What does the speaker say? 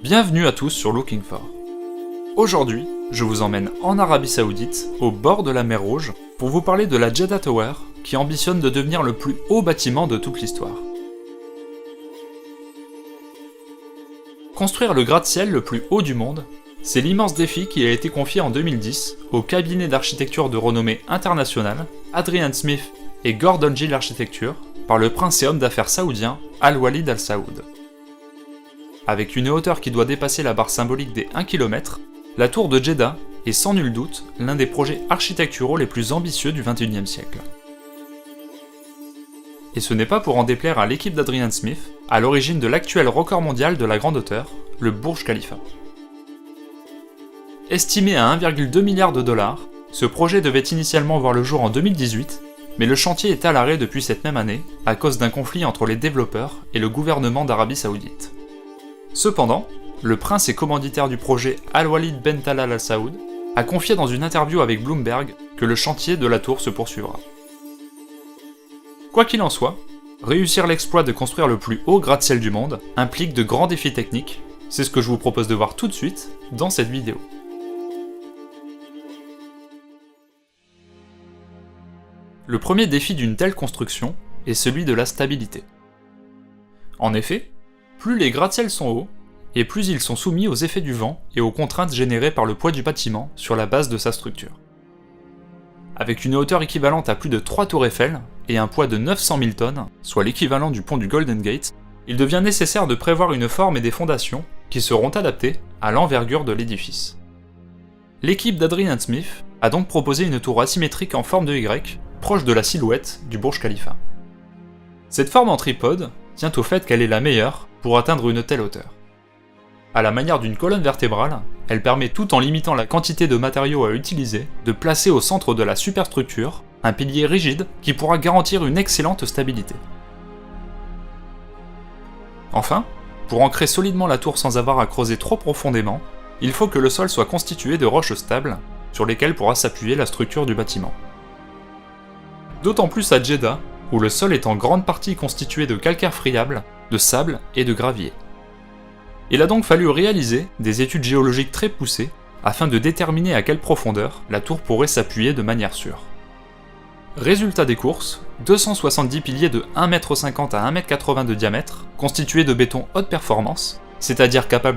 Bienvenue à tous sur Looking For. Aujourd'hui, je vous emmène en Arabie Saoudite, au bord de la mer Rouge, pour vous parler de la Jeddah Tower, qui ambitionne de devenir le plus haut bâtiment de toute l'histoire. Construire le gratte-ciel le plus haut du monde, c'est l'immense défi qui a été confié en 2010 au cabinet d'architecture de renommée internationale, Adrian Smith et Gordon Gill Architecture, par le prince et homme d'affaires saoudien Al-Walid Al Saoud. Avec une hauteur qui doit dépasser la barre symbolique des 1 km, la tour de Jeddah est sans nul doute l'un des projets architecturaux les plus ambitieux du XXIe siècle. Et ce n'est pas pour en déplaire à l'équipe d'Adrian Smith, à l'origine de l'actuel record mondial de la grande hauteur, le Burj Khalifa. Estimé à 1,2 milliard de dollars, ce projet devait initialement voir le jour en 2018, mais le chantier est à l'arrêt depuis cette même année, à cause d'un conflit entre les développeurs et le gouvernement d'Arabie Saoudite. Cependant, le prince et commanditaire du projet Al-Walid Ben Talal Al Saoud a confié dans une interview avec Bloomberg que le chantier de la tour se poursuivra. Quoi qu'il en soit, réussir l'exploit de construire le plus haut gratte-ciel du monde implique de grands défis techniques, c'est ce que je vous propose de voir tout de suite dans cette vidéo. Le premier défi d'une telle construction est celui de la stabilité. En effet, plus les gratte-ciels sont hauts, et plus ils sont soumis aux effets du vent et aux contraintes générées par le poids du bâtiment sur la base de sa structure. Avec une hauteur équivalente à plus de 3 tours Eiffel et un poids de 900 000 tonnes, soit l'équivalent du pont du Golden Gate, il devient nécessaire de prévoir une forme et des fondations qui seront adaptées à l'envergure de l'édifice. L'équipe d'Adrian Smith a donc proposé une tour asymétrique en forme de Y, proche de la silhouette du Burj Khalifa. Cette forme en tripode tient au fait qu'elle est la meilleure pour atteindre une telle hauteur. À la manière d'une colonne vertébrale, elle permet, tout en limitant la quantité de matériaux à utiliser, de placer au centre de la superstructure un pilier rigide qui pourra garantir une excellente stabilité. Enfin, pour ancrer solidement la tour sans avoir à creuser trop profondément, il faut que le sol soit constitué de roches stables sur lesquelles pourra s'appuyer la structure du bâtiment. D'autant plus à Jeddah, où le sol est en grande partie constitué de calcaire friable, de sable et de gravier. Il a donc fallu réaliser des études géologiques très poussées afin de déterminer à quelle profondeur la tour pourrait s'appuyer de manière sûre. Résultat des courses, 270 piliers de 1,50 m à 1,80 m de diamètre, constitués de béton haute performance, c'est-à-dire capables